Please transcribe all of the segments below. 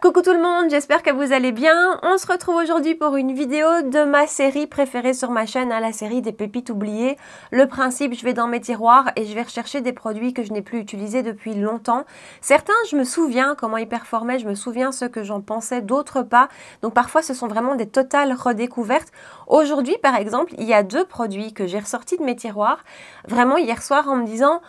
Coucou tout le monde, j'espère que vous allez bien. On se retrouve aujourd'hui pour une vidéo de ma série préférée sur ma chaîne, la série des pépites oubliées. Le principe, je vais dans mes tiroirs et je vais rechercher des produits que je n'ai plus utilisés depuis longtemps. Certains, je me souviens comment ils performaient, je me souviens ce que j'en pensais, d'autres pas. Donc parfois, ce sont vraiment des totales redécouvertes. Aujourd'hui, par exemple, il y a deux produits que j'ai ressortis de mes tiroirs, vraiment hier soir en me disant...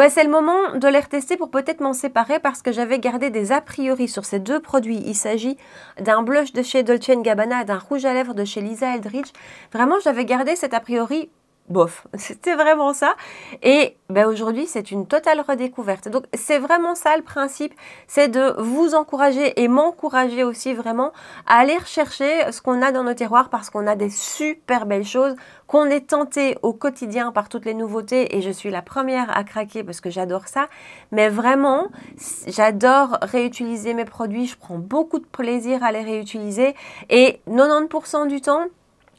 c'est le moment de les retester pour peut-être m'en séparer parce que j'avais gardé des a priori sur ces deux produits. Il s'agit d'un blush de chez Dolce & Gabbana et d'un rouge à lèvres de chez Lisa Eldridge. Vraiment, j'avais gardé cet a priori bof, c'était vraiment ça. Et aujourd'hui, c'est une totale redécouverte. Donc, c'est vraiment ça le principe, c'est de vous encourager et m'encourager aussi vraiment à aller rechercher ce qu'on a dans nos tiroirs parce qu'on a des super belles choses, qu'on est tenté au quotidien par toutes les nouveautés et je suis la première à craquer parce que j'adore ça. Mais vraiment, j'adore réutiliser mes produits, je prends beaucoup de plaisir à les réutiliser et 90% du temps,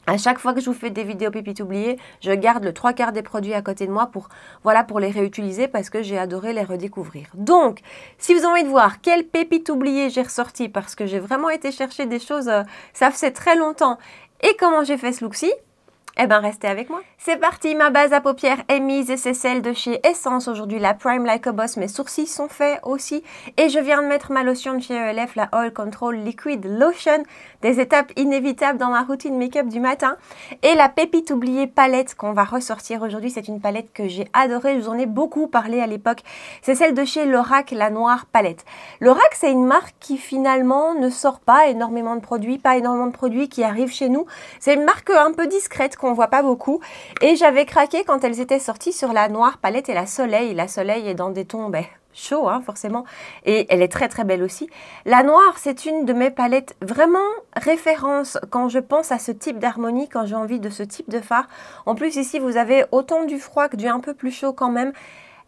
à chaque fois que je vous fais des vidéos pépites oubliées, je garde le 3/4 des produits à côté de moi pour les réutiliser parce que j'ai adoré les redécouvrir. Donc, si vous avez envie de voir quelles pépites oubliées j'ai ressorties parce que j'ai vraiment été chercher des choses, ça faisait très longtemps, et comment j'ai fait ce look-ci, restez avec moi. C'est parti, ma base à paupières est mise et c'est celle de chez Essence. Aujourd'hui, la Prime Like a Boss. Mes sourcils sont faits aussi. Et je viens de mettre ma lotion de chez ELF, la Oil Control Liquid Lotion. Des étapes inévitables dans ma routine make-up du matin. Et la pépite oubliée palette qu'on va ressortir aujourd'hui. C'est une palette que j'ai adorée. Je vous en ai beaucoup parlé à l'époque. C'est celle de chez Lorac, la Noire Palette. Lorac, c'est une marque qui finalement ne sort pas énormément de produits. Pas énormément de produits qui arrivent chez nous. C'est une marque un peu discrète qu'on voit pas beaucoup et j'avais craqué quand elles étaient sorties sur la Noire Palette et la Soleil. La Soleil est dans des tons chauds forcément et elle est très très belle aussi. La Noire, c'est une de mes palettes vraiment référence quand je pense à ce type d'harmonie, quand j'ai envie de ce type de fard. En plus ici vous avez autant du froid que du un peu plus chaud quand même.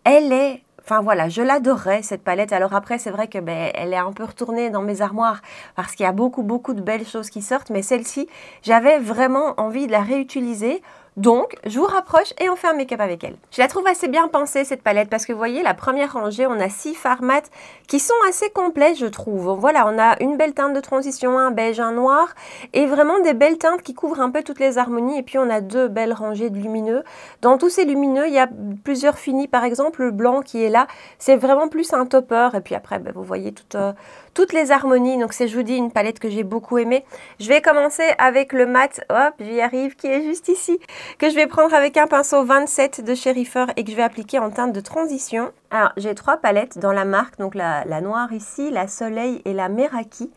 Elle est... je l'adorais cette palette. Alors après, c'est vrai que elle est un peu retournée dans mes armoires parce qu'il y a beaucoup de belles choses qui sortent. Mais celle-ci, j'avais vraiment envie de la réutiliser. Donc, je vous rapproche et on fait un make-up avec elle. Je la trouve assez bien pensée cette palette parce que vous voyez, la première rangée, on a 6 fards mat qui sont assez complets, je trouve. Voilà, on a une belle teinte de transition, un beige, un noir et vraiment des belles teintes qui couvrent un peu toutes les harmonies. Et puis, on a 2 belles rangées de lumineux. Dans tous ces lumineux, il y a plusieurs finis. Par exemple, le blanc qui est là, c'est vraiment plus un topper. Et puis après, vous voyez toutes les harmonies. Donc, c'est, je vous dis, une palette que j'ai beaucoup aimée. Je vais commencer avec le mat, hop, j'y arrive, qui est juste ici, que je vais prendre avec un pinceau 27 de chez Reefer et que je vais appliquer en teinte de transition. Alors, j'ai 3 palettes dans la marque, donc la noire ici, la Soleil et la Meraki.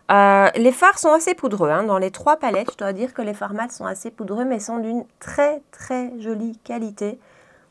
Les fards sont assez poudreux, dans les 3 palettes. Je dois dire que les fards mat sont assez poudreux, mais sont d'une très très jolie qualité.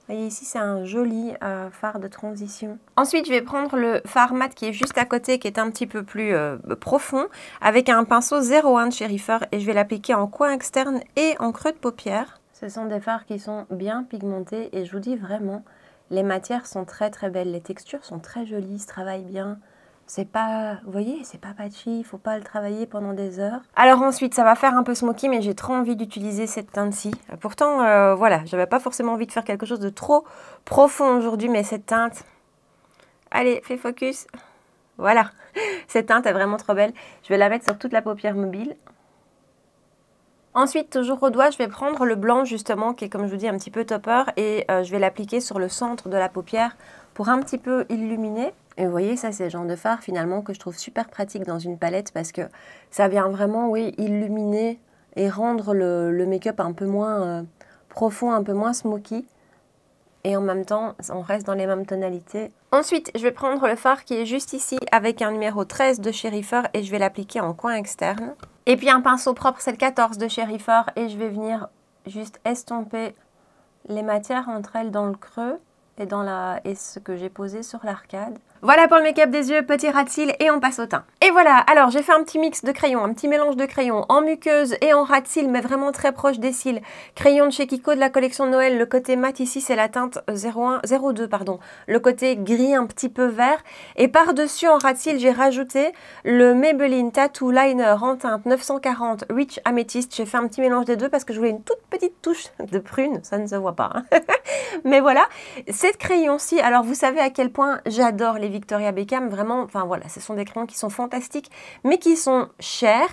Vous voyez ici, c'est un joli fard de transition. Ensuite, je vais prendre le fard mat qui est juste à côté, qui est un petit peu plus profond, avec un pinceau 01 de chez Reefer et je vais l'appliquer en coin externe et en creux de paupière. Ce sont des fards qui sont bien pigmentés et je vous dis vraiment, les matières sont très très belles, les textures sont très jolies, se travaillent bien. C'est pas, vous voyez, c'est pas patchy, il faut pas le travailler pendant des heures. Alors ensuite, ça va faire un peu smoky, mais j'ai trop envie d'utiliser cette teinte-ci. Pourtant, j'avais pas forcément envie de faire quelque chose de trop profond aujourd'hui, mais cette teinte... Allez, fais focus. Voilà, cette teinte est vraiment trop belle. Je vais la mettre sur toute la paupière mobile. Ensuite, toujours au doigt, je vais prendre le blanc justement, qui est comme je vous dis un petit peu topper, et je vais l'appliquer sur le centre de la paupière pour un petit peu illuminer. Et vous voyez, ça c'est le genre de fard finalement que je trouve super pratique dans une palette parce que ça vient vraiment, illuminer et rendre le make-up un peu moins profond, un peu moins smoky. Et en même temps, on reste dans les mêmes tonalités. Ensuite, je vais prendre le fard qui est juste ici avec un numéro 13 de chez Reefer et je vais l'appliquer en coin externe. Et puis un pinceau propre, c'est le 14 de chez Reefer et je vais venir juste estomper les matières entre elles dans le creux et ce que j'ai posé sur l'arcade. Voilà pour le make-up des yeux, petit ras de cils et on passe au teint. Et voilà, alors j'ai fait un petit mix de crayons, un petit mélange de crayons en muqueuse et en ras de cils, mais vraiment très proche des cils. Crayon de chez Kiko de la collection Noël, le côté mat ici c'est la teinte 02, pardon. Le côté gris un petit peu vert. Et par-dessus en ras de cils, j'ai rajouté le Maybelline Tattoo Liner en teinte 940 Rich Amethyst. J'ai fait un petit mélange des deux parce que je voulais une toute petite touche de prune, ça ne se voit pas. Mais voilà, cette crayon-ci, alors vous savez à quel point j'adore les Victoria Beckham, vraiment, enfin voilà, ce sont des crayons qui sont fantastiques, mais qui sont chers.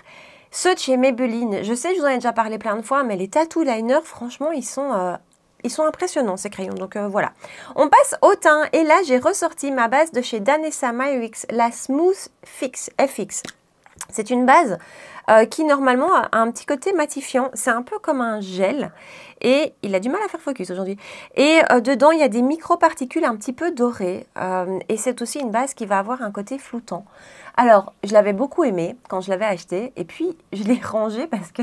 Ceux de chez Maybelline, je sais, je vous en ai déjà parlé plein de fois, mais les tattoo liners, franchement, ils sont impressionnants, ces crayons. Donc voilà. On passe au teint. Et là, j'ai ressorti ma base de chez Danessa Myricks, la Smooth Fix FX. C'est une base qui, normalement, a un petit côté matifiant. C'est un peu comme un gel. Et il a du mal à faire focus aujourd'hui. Et dedans, il y a des micro-particules un petit peu dorées. Et c'est aussi une base qui va avoir un côté floutant. Alors, je l'avais beaucoup aimé quand je l'avais acheté. Et puis, je l'ai rangé parce que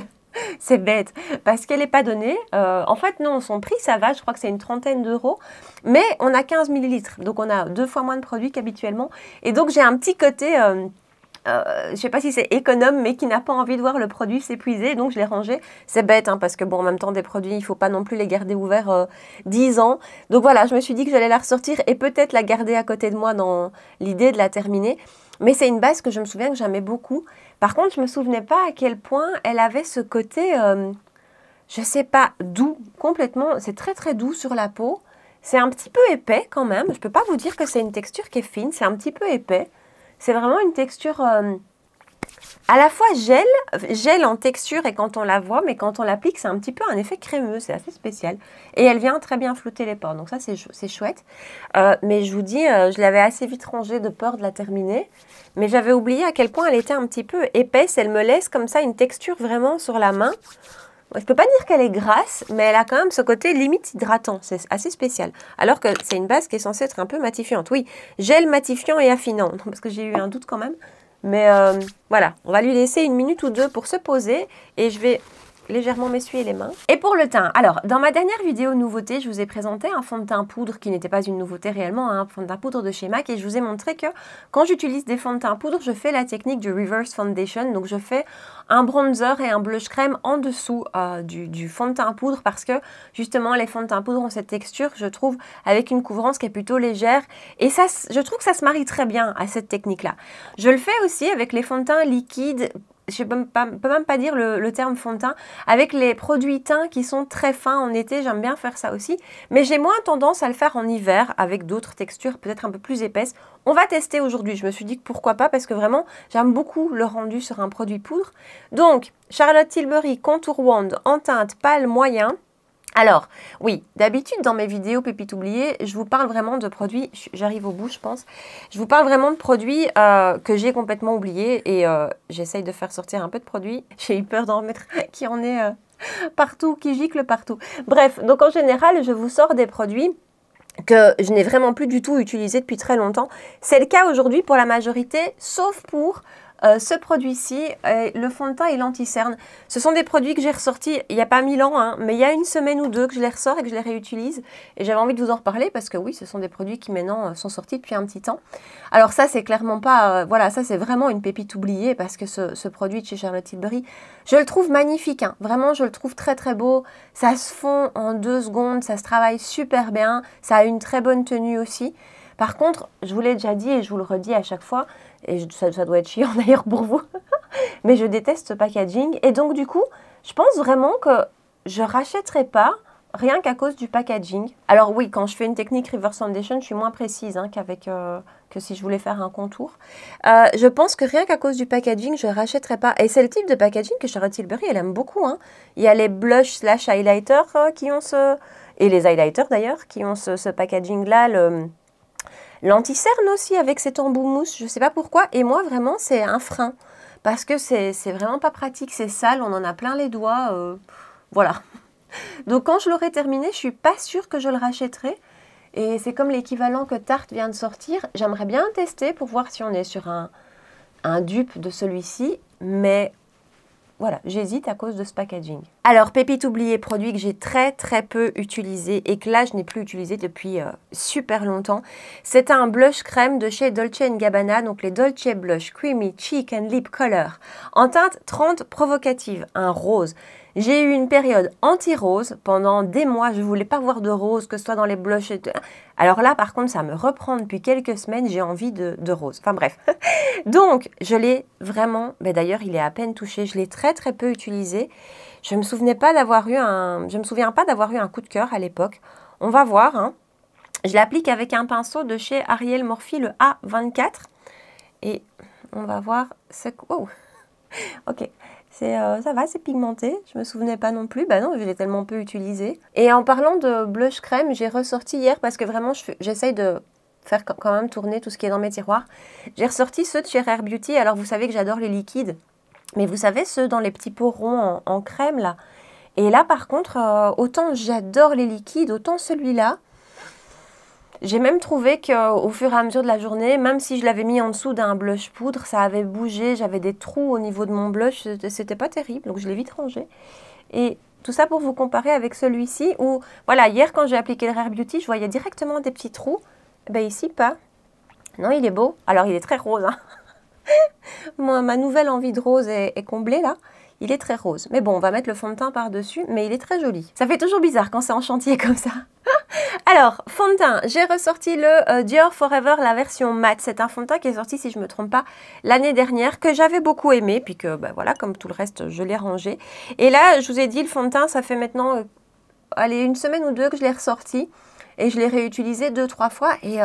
c'est bête. Parce qu'elle n'est pas donnée. En fait, non, son prix, ça va. Je crois que c'est une trentaine d'euros. Mais on a 15 millilitres. Donc, on a 2 fois moins de produits qu'habituellement. Et donc, j'ai un petit côté... je ne sais pas si c'est économe, mais qui n'a pas envie de voir le produit s'épuiser, donc je l'ai rangé. C'est bête, hein, parce que bon, en même temps, des produits, il ne faut pas non plus les garder ouverts 10 ans. Donc voilà, je me suis dit que j'allais la ressortir et peut-être la garder à côté de moi dans l'idée de la terminer. Mais c'est une base que je me souviens que j'aimais beaucoup. Par contre, je ne me souvenais pas à quel point elle avait ce côté, je ne sais pas, doux, complètement. C'est très très doux sur la peau. C'est un petit peu épais quand même. Je ne peux pas vous dire que c'est une texture qui est fine, c'est un petit peu épais. C'est vraiment une texture à la fois gel en texture et quand on la voit, mais quand on l'applique, c'est un petit peu un effet crémeux, c'est assez spécial. Et elle vient très bien flouter les pores, donc ça c'est chouette. Mais je vous dis, je l'avais assez vite rangée de peur de la terminer. Mais j'avais oublié à quel point elle était un petit peu épaisse, elle me laisse comme ça une texture vraiment sur la main. Je ne peux pas dire qu'elle est grasse, mais elle a quand même ce côté limite hydratant. C'est assez spécial. Alors que c'est une base qui est censée être un peu matifiante. Oui, gel matifiant et affinant. Parce que j'ai eu un doute quand même. Mais voilà, on va lui laisser 1 minute ou 2 pour se poser. Et je vais légèrement m'essuyer les mains. Et pour le teint, alors dans ma dernière vidéo nouveauté, je vous ai présenté un fond de teint poudre qui n'était pas une nouveauté réellement, un fond de teint poudre de chez MAC, et je vous ai montré que quand j'utilise des fonds de teint poudre, je fais la technique du reverse foundation, donc je fais un bronzer et un blush crème en dessous du fond de teint poudre parce que justement les fonds de teint poudre ont cette texture, je trouve, avec une couvrance qui est plutôt légère, et ça, je trouve que ça se marie très bien à cette technique-là. Je le fais aussi avec les fonds de teint liquides. Je ne peux même pas dire le terme fond de teint, avec les produits teints qui sont très fins en été, j'aime bien faire ça aussi, mais j'ai moins tendance à le faire en hiver avec d'autres textures peut-être un peu plus épaisses. On va tester aujourd'hui, je me suis dit que pourquoi pas, parce que vraiment j'aime beaucoup le rendu sur un produit poudre. Donc, Charlotte Tilbury Contour Wand en teinte pâle moyen. Alors, oui, d'habitude dans mes vidéos pépites oubliées, je vous parle vraiment de produits, j'arrive au bout je pense, je vous parle vraiment de produits que j'ai complètement oubliés et j'essaye de faire sortir un peu de produits. J'ai eu peur d'en mettre qui en est partout, qui gicle partout. Bref, donc en général, je vous sors des produits que je n'ai vraiment plus du tout utilisé depuis très longtemps. C'est le cas aujourd'hui pour la majorité, sauf pour ce produit-ci, le fond de teint et l'anti-cerne. Ce sont des produits que j'ai ressortis il n'y a pas 1000 ans, hein, mais il y a 1 semaine ou 2 que je les ressors et que je les réutilise. Et j'avais envie de vous en reparler parce que oui, ce sont des produits qui maintenant sont sortis depuis un petit temps. Alors ça, c'est clairement pas... voilà, ça c'est vraiment une pépite oubliée parce que ce produit de chez Charlotte Tilbury, je le trouve magnifique. Hein. Vraiment, je le trouve très très beau. Ça se fond en 2 secondes, ça se travaille super bien. Ça a une très bonne tenue aussi. Par contre, je vous l'ai déjà dit et je vous le redis à chaque fois, et ça doit être chiant d'ailleurs pour vous, mais je déteste ce packaging. Et donc du coup, je pense vraiment que je rachèterai pas rien qu'à cause du packaging. Alors oui, quand je fais une technique reverse foundation, je suis moins précise hein, que si je voulais faire un contour. Je pense que rien qu'à cause du packaging, je rachèterai pas. Et c'est le type de packaging que Charlotte Tilbury, elle aime beaucoup. Hein. Il y a les blush slash highlighters qui ont ce... Et les highlighters d'ailleurs, qui ont ce packaging-là, l'anti-cerne aussi avec cet embout mousse, je ne sais pas pourquoi. Et moi, vraiment, c'est un frein. Parce que c'est vraiment pas pratique, c'est sale, on en a plein les doigts. Voilà. Donc, quand je l'aurai terminé, je ne suis pas sûre que je le rachèterai. Et c'est comme l'équivalent que Tarte vient de sortir. J'aimerais bien tester pour voir si on est sur un dupe de celui-ci. Mais... voilà, j'hésite à cause de ce packaging. Alors, pépite oubliée, produit que j'ai très très peu utilisé et que là, je n'ai plus utilisé depuis super longtemps. C'est un blush crème de chez Dolce & Gabbana, donc les Dolce Blush Creamy Cheek and Lip Color, en teinte 30 provocative, un rose. J'ai eu une période anti-rose pendant des mois. Je ne voulais pas voir de rose, que ce soit dans les blushs. Et alors là, par contre, ça me reprend depuis quelques semaines. J'ai envie de rose. Enfin bref. Donc, je l'ai vraiment... Ben, d'ailleurs, il est à peine touché. Je l'ai très très peu utilisé. Je ne me souviens pas d'avoir eu un coup de cœur à l'époque. On va voir. Hein. Je l'applique avec un pinceau de chez Ariel Morphe, le A24. Et on va voir ce que... Oh, ok. Ça va, c'est pigmenté. Je me souvenais pas non plus. Bah non, je l'ai tellement peu utilisé. Et en parlant de blush crème, j'ai ressorti hier parce que vraiment, j'essaye de faire quand même tourner tout ce qui est dans mes tiroirs. J'ai ressorti ceux de chez Rare Beauty. Alors, vous savez que j'adore les liquides. Mais vous savez, ceux dans les petits pots ronds en crème, là. Et là, par contre, autant j'adore les liquides, autant celui-là. J'ai même trouvé qu'au fur et à mesure de la journée, même si je l'avais mis en dessous d'un blush poudre, ça avait bougé, j'avais des trous au niveau de mon blush, c'était pas terrible, donc je l'ai vite rangé. Et tout ça pour vous comparer avec celui-ci où, voilà, hier quand j'ai appliqué le Rare Beauty, je voyais directement des petits trous. Ben ici, pas. Non, il est beau. Alors, il est très rose, hein. Ma nouvelle envie de rose est comblée, là. Il est très rose. Mais bon, on va mettre le fond de teint par-dessus, mais il est très joli. Ça fait toujours bizarre quand c'est en chantier comme ça. Alors, fond de teint, j'ai ressorti le Dior Forever, la version mat. C'est un fond de teint qui est sorti, si je ne me trompe pas, l'année dernière, que j'avais beaucoup aimé, puis que, ben voilà, comme tout le reste, je l'ai rangé. Et là, je vous ai dit, le fond de teint, ça fait maintenant, allez, une semaine ou deux que je l'ai ressorti, et je l'ai réutilisé 2-3 fois, et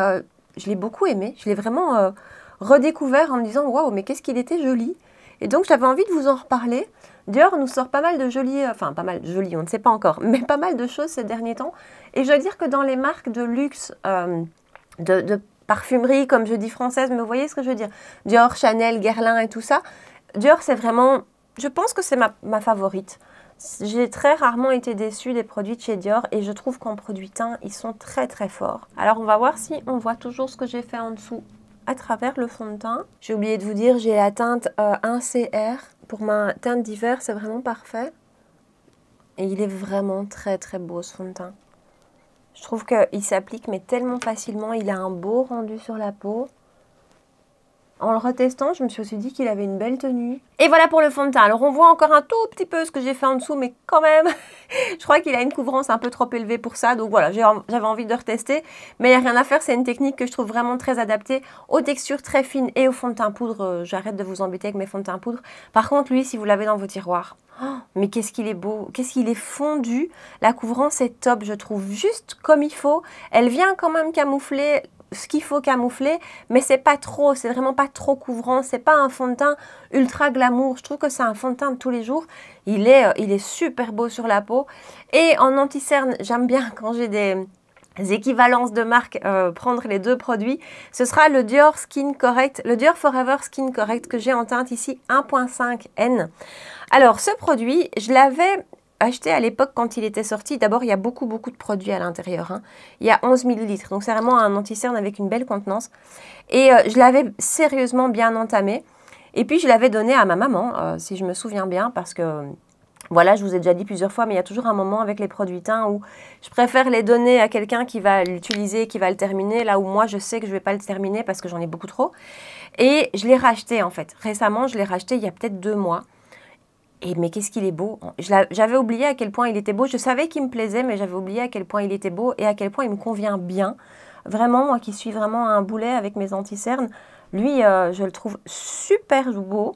je l'ai beaucoup aimé. Je l'ai vraiment redécouvert en me disant, waouh, mais qu'est-ce qu'il était joli. Et donc, j'avais envie de vous en reparler. Dior nous sort pas mal de jolies, enfin pas mal de jolies, on ne sait pas encore, mais pas mal de choses ces derniers temps. Et je dois dire que dans les marques de luxe, de parfumerie, comme je dis française, mais vous voyez ce que je veux dire, Dior, Chanel, Guerlain et tout ça, Dior c'est vraiment, je pense que c'est ma favorite. J'ai très rarement été déçue des produits de chez Dior et je trouve qu'en produit teint, ils sont très très forts. Alors on va voir si on voit toujours ce que j'ai fait en dessous à travers le fond de teint. J'ai oublié de vous dire, j'ai la teinte 1CR. Pour ma teinte d'hiver, c'est vraiment parfait. Et il est vraiment très très beau ce fond de teint. Je trouve qu'il s'applique mais tellement facilement. Il a un beau rendu sur la peau. En le retestant, je me suis aussi dit qu'il avait une belle tenue. Et voilà pour le fond de teint. Alors on voit encore un tout petit peu ce que j'ai fait en dessous, mais quand même, je crois qu'il a une couvrance un peu trop élevée pour ça. Donc voilà, j'avais envie de retester. Mais il n'y a rien à faire, c'est une technique que je trouve vraiment très adaptée aux textures très fines et au fond de teint poudre. J'arrête de vous embêter avec mes fonds de teint poudre. Par contre, lui, si vous l'avez dans vos tiroirs, oh, mais qu'est-ce qu'il est beau, qu'est-ce qu'il est fondu. La couvrance est top, je trouve, juste comme il faut. Elle vient quand même camoufler ce qu'il faut camoufler, mais c'est pas trop, c'est vraiment pas trop couvrant, c'est pas un fond de teint ultra glamour. Je trouve que c'est un fond de teint de tous les jours. Il est super beau sur la peau. Et en anti-cerne, j'aime bien quand j'ai des équivalences de marque, prendre les deux produits. Ce sera le Dior Skin Correct, le Dior Forever Skin Correct que j'ai en teinte ici 1.5 N. Alors ce produit, je l'avais acheté à l'époque quand il était sorti. D'abord, il y a beaucoup de produits à l'intérieur. Hein. Il y a 11 ml, donc c'est vraiment un anti-cerne avec une belle contenance. Et je l'avais sérieusement bien entamé. Et puis, je l'avais donné à ma maman, si je me souviens bien, parce que... Voilà, je vous ai déjà dit plusieurs fois, mais il y a toujours un moment avec les produits teints où je préfère les donner à quelqu'un qui va l'utiliser, qui va le terminer, là où moi, je sais que je ne vais pas le terminer parce que j'en ai beaucoup trop. Et je l'ai racheté, en fait. Récemment, je l'ai racheté il y a peut-être 2 mois. Mais qu'est-ce qu'il est beau. J'avais oublié à quel point il était beau. Je savais qu'il me plaisait, mais j'avais oublié à quel point il était beau et à quel point il me convient bien. Vraiment, moi qui suis vraiment un boulet avec mes anti-cernes, lui, je le trouve super beau,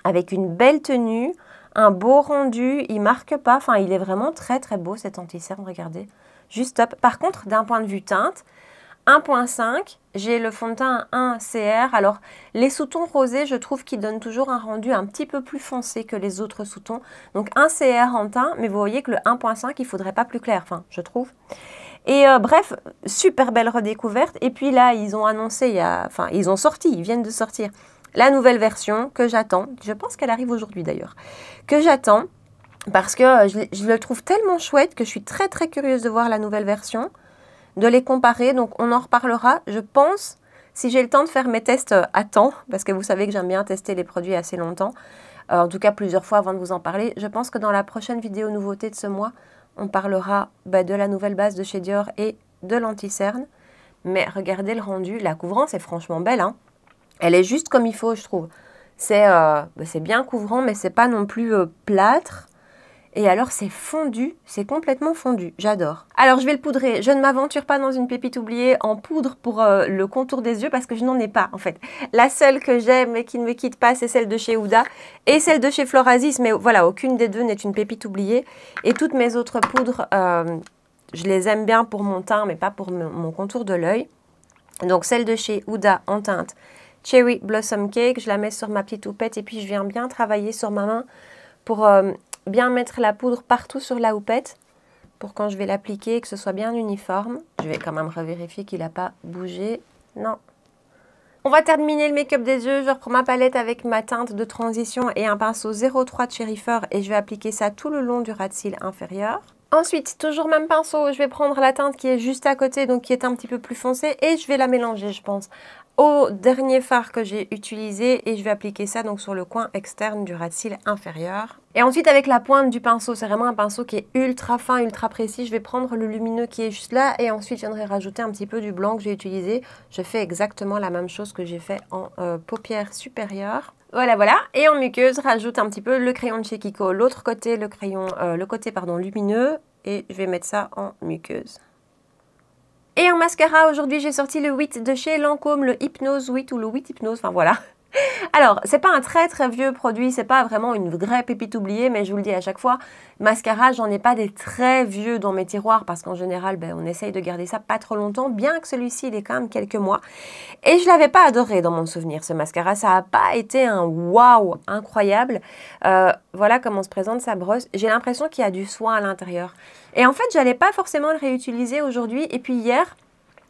avec une belle tenue, un beau rendu, il marque pas. Enfin, il est vraiment très très beau cet anti-cerne, regardez. Juste top. Par contre, d'un point de vue teinte, 1.5, j'ai le fond de teint 1 CR. Alors, les sous-tons rosés, je trouve qu'ils donnent toujours un rendu un petit peu plus foncé que les autres sous-tons. Donc, 1 CR en teint, mais vous voyez que le 1.5, il faudrait pas plus clair, enfin, je trouve. Et bref, super belle redécouverte. Et puis là, ils ont annoncé, ils ont sorti, ils viennent de sortir la nouvelle version que j'attends. Je pense qu'elle arrive aujourd'hui d'ailleurs. Que j'attends parce que je le trouve tellement chouette que je suis très très curieuse de voir la nouvelle version, de les comparer. Donc on en reparlera, je pense, si j'ai le temps de faire mes tests à temps, parce que vous savez que j'aime bien tester les produits assez longtemps, en tout cas plusieurs fois avant de vous en parler. Je pense que dans la prochaine vidéo nouveauté de ce mois, on parlera de la nouvelle base de chez Dior et de l'anti-cerne. Mais regardez le rendu, la couvrance est franchement belle, hein. Elle est juste comme il faut, je trouve. C'est bien couvrant, mais c'est pas non plus plâtre. Et alors, c'est fondu, c'est complètement fondu. J'adore. Alors, je vais le poudrer. Je ne m'aventure pas dans une pépite oubliée en poudre pour le contour des yeux parce que je n'en ai pas, en fait. La seule que j'aime et qui ne me quitte pas, c'est celle de chez Huda et celle de chez Florasis. Mais voilà, aucune des deux n'est une pépite oubliée. Et toutes mes autres poudres... je les aime bien pour mon teint, mais pas pour mon contour de l'œil. Donc celle de chez Huda en teinte Cherry Blossom Cake, je la mets sur ma petite houppette et puis je viens bien travailler sur ma main pour bien mettre la poudre partout sur la houppette pour quand je vais l'appliquer, que ce soit bien uniforme. Je vais quand même revérifier qu'il n'a pas bougé. Non. On va terminer le make-up des yeux. Je reprends ma palette avec ma teinte de transition et un pinceau 03 de Cherryfer et je vais appliquer ça tout le long du ras de cils inférieur. Ensuite, toujours même pinceau, je vais prendre la teinte qui est juste à côté, donc qui est un petit peu plus foncée et je vais la mélanger, je pense, au dernier fard que j'ai utilisé et je vais appliquer ça donc sur le coin externe du ras de cils inférieur. Et ensuite avec la pointe du pinceau, c'est vraiment un pinceau qui est ultra fin, ultra précis, je vais prendre le lumineux qui est juste là et ensuite je viendrai rajouter un petit peu du blanc que j'ai utilisé. Je fais exactement la même chose que j'ai fait en paupière supérieure. Voilà, voilà. Et en muqueuse, rajoute un petit peu le crayon de chez Kiko, l'autre côté, le côté lumineux et je vais mettre ça en muqueuse. Et en mascara, aujourd'hui, j'ai sorti le 8 de chez Lancôme, le Hypnose 8 ou le 8 Hypnose, enfin voilà. Alors, c'est pas un très très vieux produit, c'est pas vraiment une vraie pépite oubliée, mais je vous le dis à chaque fois, mascara, j'en ai pas des très vieux dans mes tiroirs parce qu'en général, on essaye de garder ça pas trop longtemps, bien que celui-ci, il est quand même quelques mois. Et je l'avais pas adoré dans mon souvenir, ce mascara, ça a pas été un waouh incroyable. Voilà comment se présente sa brosse. J'ai l'impression qu'il y a du soin à l'intérieur. Et en fait, j'allais pas forcément le réutiliser aujourd'hui, et puis hier,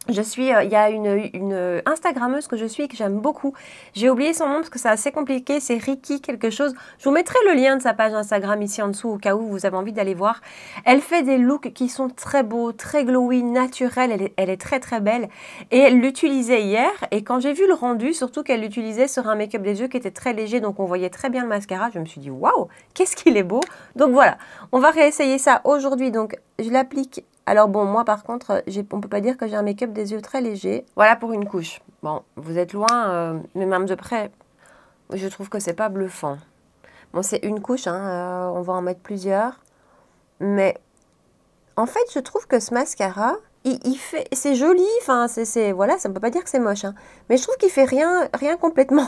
il y a une Instagrammeuse que je suis et que j'aime beaucoup. J'ai oublié son nom parce que c'est assez compliqué. C'est Ricky quelque chose. Je vous mettrai le lien de sa page Instagram ici en dessous au cas où vous avez envie d'aller voir. Elle fait des looks qui sont très beaux, très glowy, naturels. Elle est très très belle. Et elle l'utilisait hier. Et quand j'ai vu le rendu, surtout qu'elle l'utilisait sur un make-up des yeux qui était très léger. Donc on voyait très bien le mascara. Je me suis dit waouh, qu'est-ce qu'il est beau. Donc voilà, on va réessayer ça aujourd'hui. Donc je l'applique. Alors bon, moi par contre, on peut pas dire que j'ai un make-up des yeux très léger. Voilà pour une couche. Bon, vous êtes loin, mais même de près, je trouve que c'est pas bluffant. Bon, c'est une couche, hein, on va en mettre plusieurs. Mais en fait, je trouve que ce mascara, c'est joli, enfin, voilà, ça ne peut pas dire que c'est moche. Hein, mais je trouve qu'il fait rien complètement.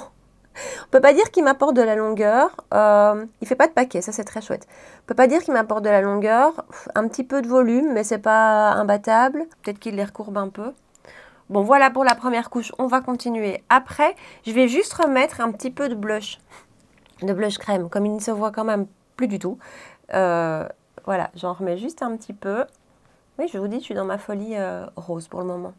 On peut pas dire qu'il m'apporte de la longueur, il fait pas de paquet, ça c'est très chouette. On peut pas dire qu'il m'apporte de la longueur, un petit peu de volume, mais c'est pas imbattable. Peut-être qu'il les recourbe un peu. Bon, voilà pour la première couche, on va continuer. Après, je vais juste remettre un petit peu de blush crème, comme il ne se voit quand même plus du tout. Voilà, j'en remets juste un petit peu. Oui, je vous dis, je suis dans ma folie rose pour le moment.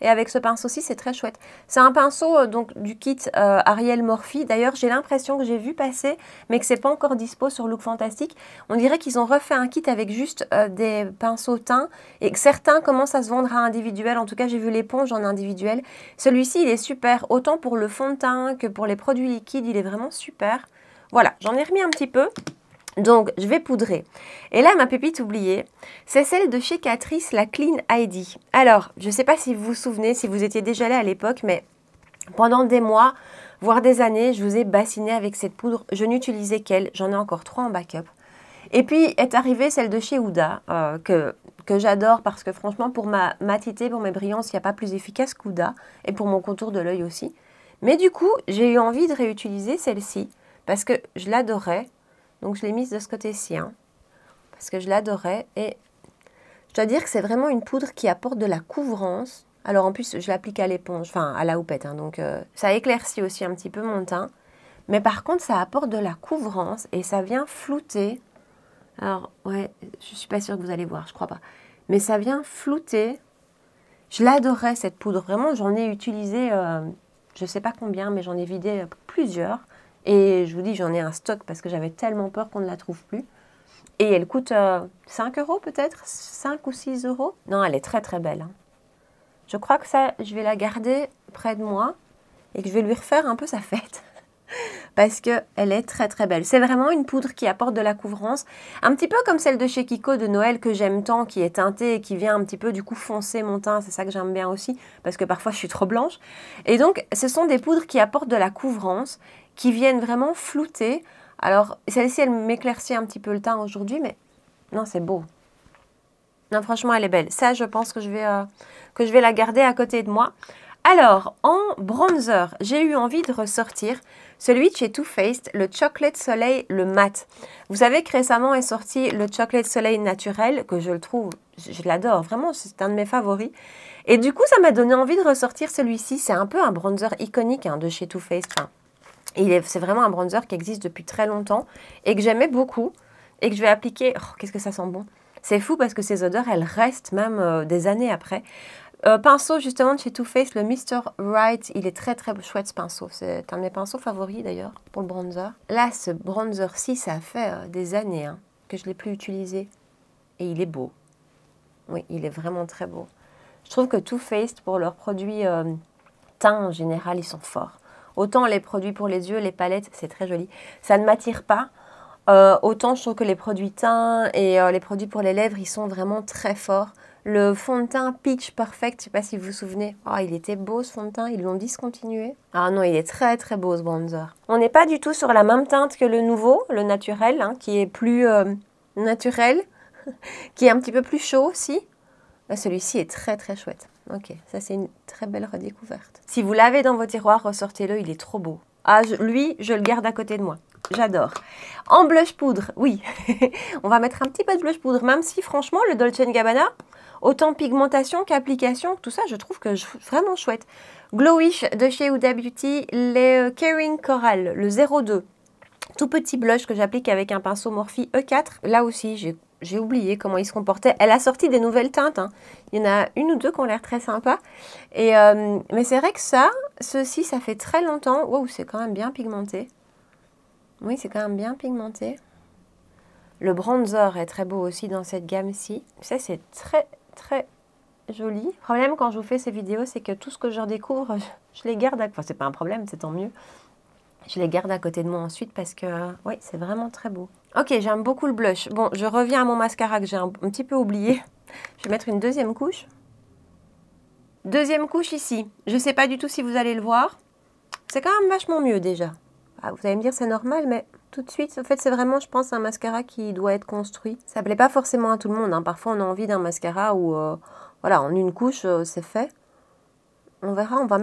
Et avec ce pinceau-ci, c'est très chouette. C'est un pinceau donc du kit Ariel Morphe. D'ailleurs, j'ai l'impression que j'ai vu passer, mais que c'est pas encore dispo sur Look Fantastique. On dirait qu'ils ont refait un kit avec juste des pinceaux teints et que certains commencent à se vendre à individuel. En tout cas, j'ai vu l'éponge en individuel. Celui-ci, il est super. Autant pour le fond de teint que pour les produits liquides, il est vraiment super. Voilà, j'en ai remis un petit peu. Donc, je vais poudrer. Et là, ma pépite oubliée, c'est celle de chez Catrice, la Clean ID. Alors, je ne sais pas si vous vous souvenez, si vous étiez déjà là à l'époque, mais pendant des mois, voire des années, je vous ai bassiné avec cette poudre. Je n'utilisais qu'elle, j'en ai encore 3 en backup. Et puis est arrivée celle de chez Huda, que j'adore parce que franchement, pour ma matité, pour mes brillances, il n'y a pas plus efficace qu'Huda. Et pour mon contour de l'œil aussi. Mais du coup, j'ai eu envie de réutiliser celle-ci parce que je l'adorais. Donc, je l'ai mise de ce côté-ci, hein, parce que je l'adorais. Et je dois dire que c'est vraiment une poudre qui apporte de la couvrance. Alors, en plus, je l'applique à l'éponge, enfin, à la houppette. Hein, donc, ça éclaircit aussi un petit peu mon teint. Mais par contre, ça apporte de la couvrance et ça vient flouter. Alors, ouais, je ne suis pas sûre que vous allez voir, je crois pas. Mais ça vient flouter. Je l'adorais, cette poudre. Vraiment, j'en ai utilisé, je ne sais pas combien, mais j'en ai vidé plusieurs. Et je vous dis, j'en ai un stock parce que j'avais tellement peur qu'on ne la trouve plus. Et elle coûte 5 € peut-être, 5 ou 6 €. Non, elle est très très belle. Hein. Je crois que ça, je vais la garder près de moi et que je vais lui refaire un peu sa fête. Parce qu'elle est très très belle. C'est vraiment une poudre qui apporte de la couvrance. Un petit peu comme celle de chez Kiko de Noël que j'aime tant, qui est teintée et qui vient un petit peu du coup foncer mon teint. C'est ça que j'aime bien aussi, parce que parfois je suis trop blanche. Et donc, ce sont des poudres qui apportent de la couvrance, qui viennent vraiment flouter. Alors, celle-ci, elle m'éclaircit un petit peu le teint aujourd'hui, mais non, c'est beau. Non, franchement, elle est belle. Ça, je pense que je vais la garder à côté de moi. Alors, en bronzer, j'ai eu envie de ressortir celui de chez Too Faced, le Chocolate Soleil, le mat. Vous savez que récemment est sorti le Chocolate Soleil naturel, que je le trouve, je l'adore, vraiment, c'est un de mes favoris. Et du coup, ça m'a donné envie de ressortir celui-ci. C'est un peu un bronzer iconique hein, de chez Too Faced. Enfin, c'est vraiment un bronzer qui existe depuis très longtemps et que j'aimais beaucoup et que je vais appliquer. Oh, qu'est-ce que ça sent bon! C'est fou parce que ces odeurs, elles restent même des années après. Pinceau justement de chez Too Faced, le Mr. Right, il est très très chouette ce pinceau. C'est un de mes pinceaux favoris d'ailleurs pour le bronzer. Là, ce bronzer-ci, ça fait des années hein, que je ne l'ai plus utilisé. Et il est beau. Oui, il est vraiment très beau. Je trouve que Too Faced, pour leurs produits teint en général, ils sont forts. Autant les produits pour les yeux, les palettes, c'est très joli. Ça ne m'attire pas. Autant je trouve que les produits teint et les produits pour les lèvres, ils sont vraiment très forts. Le fond de teint Peach Perfect, je ne sais pas si vous vous souvenez. Oh, il était beau ce fond de teint, ils l'ont discontinué. Ah non, il est très très beau ce bronzer. On n'est pas du tout sur la même teinte que le nouveau, le naturel, hein, qui est plus naturel, qui est un petit peu plus chaud aussi. Celui-ci est très très chouette. Ok, ça c'est une très belle redécouverte. Si vous l'avez dans vos tiroirs, ressortez-le, il est trop beau. Ah, lui, je le garde à côté de moi. J'adore. En blush poudre, oui. On va mettre un petit peu de blush poudre, même si franchement, le Dolce & Gabbana, autant pigmentation qu'application, tout ça, je trouve que vraiment chouette. Glowish de chez Huda Beauty, les Caring Coral, le 02. Tout petit blush que j'applique avec un pinceau Morphe E4. Là aussi, j'ai oublié comment il se comportait. Elle a sorti des nouvelles teintes. Hein. Il y en a une ou deux qui ont l'air très sympas. Et, mais c'est vrai que ceci, ça fait très longtemps. Wow, c'est quand même bien pigmenté. Oui, c'est quand même bien pigmenté. Le bronzer est très beau aussi dans cette gamme-ci. Ça, c'est très, très joli. Le problème quand je vous fais ces vidéos, c'est que tout ce que je redécouvre, je les garde. Enfin, c'est pas un problème, c'est tant mieux. Je les garde à côté de moi ensuite parce que, oui, c'est vraiment très beau. Ok, j'aime beaucoup le blush. Bon, je reviens à mon mascara que j'ai un petit peu oublié. Je vais mettre une deuxième couche. Deuxième couche ici. Je ne sais pas du tout si vous allez le voir. C'est quand même vachement mieux déjà. Ah, vous allez me dire c'est normal, mais tout de suite, en fait, c'est vraiment, je pense, un mascara qui doit être construit. Ça ne plaît pas forcément à tout le monde. Hein. Parfois, on a envie d'un mascara où, voilà, en une couche, c'est fait. On verra, on va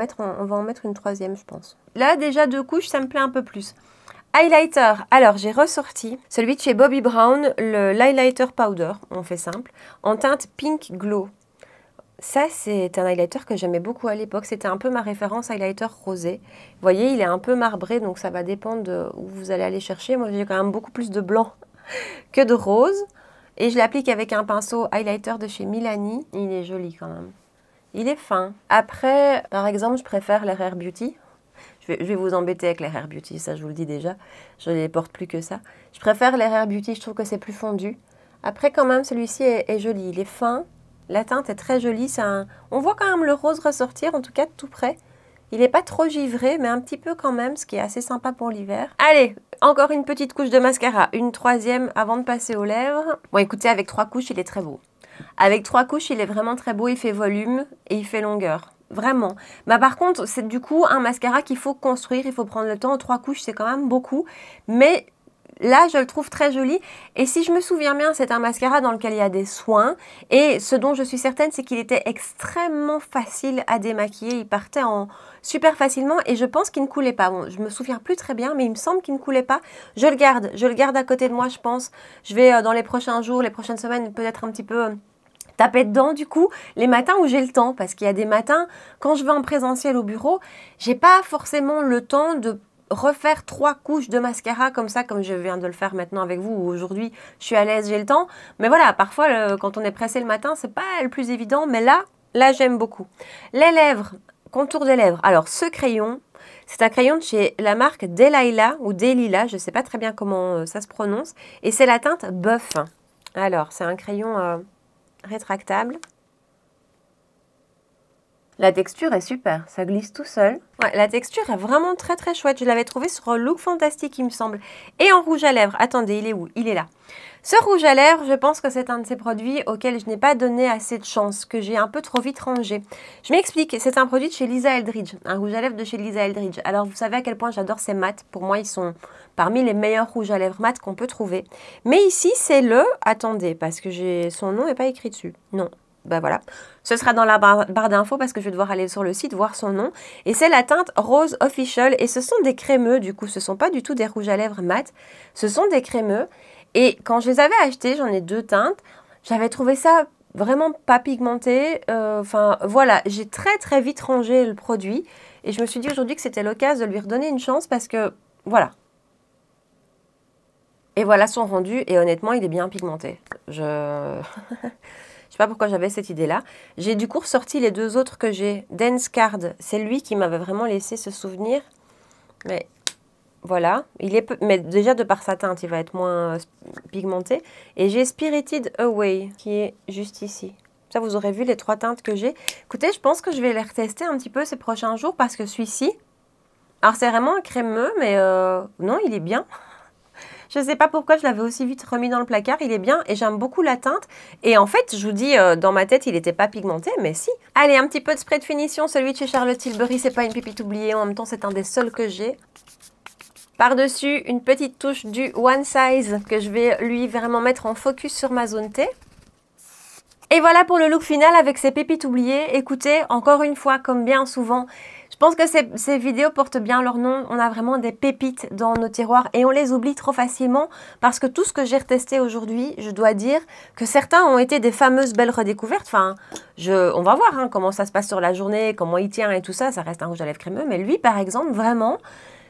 en mettre une troisième, je pense. Là, déjà, 2 couches, ça me plaît un peu plus. Highlighter. Alors, j'ai ressorti celui de chez Bobbi Brown, l'highlighter powder, on fait simple, en teinte Pink Glow. Ça, c'est un highlighter que j'aimais beaucoup à l'époque. C'était un peu ma référence highlighter rosé. Vous voyez, il est un peu marbré, donc ça va dépendre de où vous allez aller chercher. Moi, j'ai quand même beaucoup plus de blanc que de rose. Et je l'applique avec un pinceau highlighter de chez Milani. Il est joli quand même. Il est fin. Après, par exemple, je préfère les Rare Beauty. Je vais vous embêter avec les Rare Beauty, ça je vous le dis déjà. Je ne les porte plus que ça. Je préfère les Rare Beauty, je trouve que c'est plus fondu. Après, quand même, celui-ci est joli. Il est fin. La teinte est très jolie. On voit quand même le rose ressortir, en tout cas de tout près. Il n'est pas trop givré, mais un petit peu quand même, ce qui est assez sympa pour l'hiver. Allez, encore une petite couche de mascara. Une troisième avant de passer aux lèvres. Bon, écoutez, avec 3 couches, il est très beau. Avec 3 couches, il est vraiment très beau. Il fait volume et il fait longueur. Vraiment. Bah, par contre, c'est du coup un mascara qu'il faut construire. Il faut prendre le temps. 3 couches, c'est quand même beaucoup. Mais là, je le trouve très joli. Et si je me souviens bien, c'est un mascara dans lequel il y a des soins. Et ce dont je suis certaine, c'est qu'il était extrêmement facile à démaquiller. Il partait en super facilement et je pense qu'il ne coulait pas. Bon, je me souviens plus très bien, mais il me semble qu'il ne coulait pas. Je le garde à côté de moi, je pense. Je vais dans les prochains jours, les prochaines semaines, peut-être un petit peu taper dedans du coup, les matins où j'ai le temps. Parce qu'il y a des matins, quand je vais en présentiel au bureau, j'ai pas forcément le temps de refaire 3 couches de mascara comme ça, comme je viens de le faire maintenant avec vous, où aujourd'hui je suis à l'aise, j'ai le temps. Mais voilà, parfois quand on est pressé le matin, c'est pas le plus évident, mais là j'aime beaucoup. Les lèvres, contour des lèvres. Alors ce crayon, c'est un crayon de chez la marque Delilah ou Delilah, je sais pas très bien comment ça se prononce, et c'est la teinte Buff. Alors c'est un crayon rétractable. La texture est super, ça glisse tout seul. Ouais, la texture est vraiment très très chouette. Je l'avais trouvé sur Look Fantastic, il me semble. Et en rouge à lèvres. Attendez, il est où? Il est là. Ce rouge à lèvres, je pense que c'est un de ces produits auxquels je n'ai pas donné assez de chance, que j'ai un peu trop vite rangé. Je m'explique, c'est un produit de chez Lisa Eldridge, un rouge à lèvres de chez Lisa Eldridge. Alors vous savez à quel point j'adore ces mats. Pour moi, ils sont parmi les meilleurs rouges à lèvres mat qu'on peut trouver. Mais ici, c'est attendez, parce que son nom n'est pas écrit dessus. Non. bah voilà, ce sera dans la barre d'infos parce que je vais devoir aller sur le site voir son nom. Et c'est la teinte Rose Official et ce sont des crémeux, du coup ce sont pas du tout des rouges à lèvres mat, ce sont des crémeux. Et quand je les avais achetés, j'en ai 2 teintes, j'avais trouvé ça vraiment pas pigmenté. Enfin voilà, j'ai très vite rangé le produit et je me suis dit aujourd'hui que c'était l'occasion de lui redonner une chance parce que voilà. Et voilà son rendu et honnêtement il est bien pigmenté. Je sais pas pourquoi j'avais cette idée-là. J'ai du coup ressorti les 2 autres que j'ai. Dance Card, c'est lui qui m'avait vraiment laissé ce souvenir. Mais voilà, mais déjà de par sa teinte, il va être moins pigmenté. Et j'ai Spirited Away qui est juste ici. Ça, vous aurez vu les 3 teintes que j'ai. Écoutez, je pense que je vais les retester un petit peu ces prochains jours parce que celui-ci, alors c'est vraiment un crémeux, mais non, il est bien. Je ne sais pas pourquoi je l'avais aussi vite remis dans le placard, il est bien et j'aime beaucoup la teinte. Et en fait, je vous dis, dans ma tête, il n'était pas pigmenté, mais si. Allez, un petit peu de spray de finition, celui de chez Charlotte Tilbury, c'est pas une pépite oubliée, en même temps, c'est un des seuls que j'ai. Par-dessus, une petite touche du One Size que je vais lui vraiment mettre en focus sur ma zone T. Et voilà pour le look final avec ces pépites oubliées. Écoutez, encore une fois, comme bien souvent, je pense que ces vidéos portent bien leur nom. On a vraiment des pépites dans nos tiroirs et on les oublie trop facilement parce que tout ce que j'ai retesté aujourd'hui, je dois dire que certains ont été des fameuses belles redécouvertes. Enfin, on va voir hein, comment ça se passe sur la journée, comment il tient et tout ça. Ça reste un rouge à lèvres crémeux. Mais lui, par exemple, vraiment,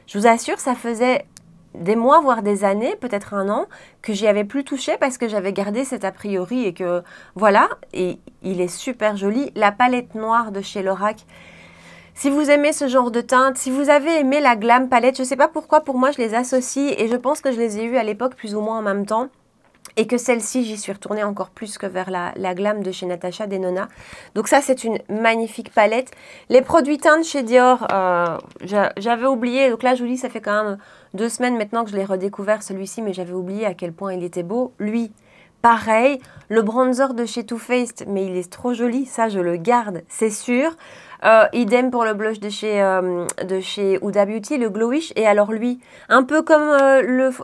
je vous assure, ça faisait des mois, voire des années, peut-être 1 an, que j'y avais plus touché parce que j'avais gardé cet a priori et que voilà, et il est super joli. La palette noire de chez Lorac, si vous aimez ce genre de teinte, si vous avez aimé la Glam palette, je ne sais pas pourquoi, pour moi je les associe et je pense que je les ai eues à l'époque plus ou moins en même temps. Et que celle-ci, j'y suis retournée encore plus que vers la Glam de chez Natasha Denona. Donc ça, c'est une magnifique palette. Les produits teintes chez Dior, j'avais oublié. Donc là, je vous dis, ça fait quand même 2 semaines maintenant que je l'ai redécouvert, celui-ci. Mais j'avais oublié à quel point il était beau. Lui, pareil. Le bronzer de chez Too Faced, mais il est trop joli. Ça, je le garde, c'est sûr. Idem pour le blush de chez Huda Beauty, le Glowish. Et alors lui, un peu comme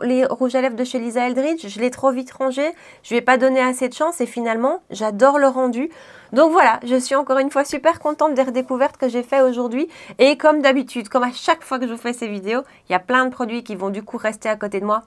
les rouges à lèvres de chez Lisa Eldridge, je l'ai trop vite rangé. Je lui ai pas donné assez de chance et finalement, j'adore le rendu. Donc voilà, je suis encore une fois super contente des redécouvertes que j'ai fait aujourd'hui. Et comme d'habitude, comme à chaque fois que je vous fais ces vidéos, il y a plein de produits qui vont du coup rester à côté de moi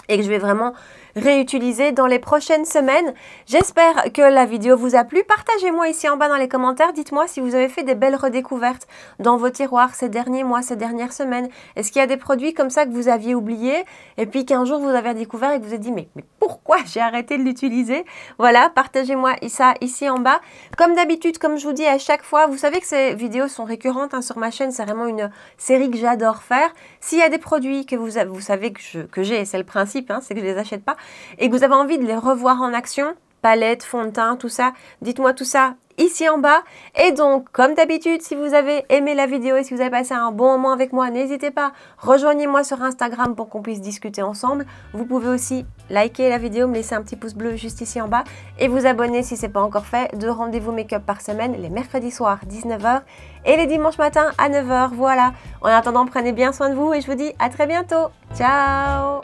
et que je vais vraiment réutiliser dans les prochaines semaines. J'espère que la vidéo vous a plu. Partagez-moi ici en bas dans les commentaires. Dites-moi si vous avez fait des belles redécouvertes dans vos tiroirs ces derniers mois, ces dernières semaines. Est-ce qu'il y a des produits comme ça que vous aviez oubliés et puis qu'un jour vous avez découvert et que vous vous êtes dit mais pourquoi j'ai arrêté de l'utiliser? Voilà, partagez-moi ça ici en bas. Comme d'habitude, comme je vous dis à chaque fois, vous savez que ces vidéos sont récurrentes hein, sur ma chaîne. C'est vraiment une série que j'adore faire. S'il y a des produits que vous savez que j'ai, c'est le principe, hein, c'est que je les achète pas, et que vous avez envie de les revoir en action, palette, fond de teint, tout ça, dites-moi tout ça ici en bas. Et donc, comme d'habitude, si vous avez aimé la vidéo et si vous avez passé un bon moment avec moi, n'hésitez pas, rejoignez-moi sur Instagram pour qu'on puisse discuter ensemble. Vous pouvez aussi liker la vidéo, me laisser un petit pouce bleu juste ici en bas et vous abonner si ce n'est pas encore fait. 2 rendez-vous make-up par semaine, les mercredis soirs 19h et les dimanches matins à 9h. Voilà. En attendant, prenez bien soin de vous et je vous dis à très bientôt. Ciao!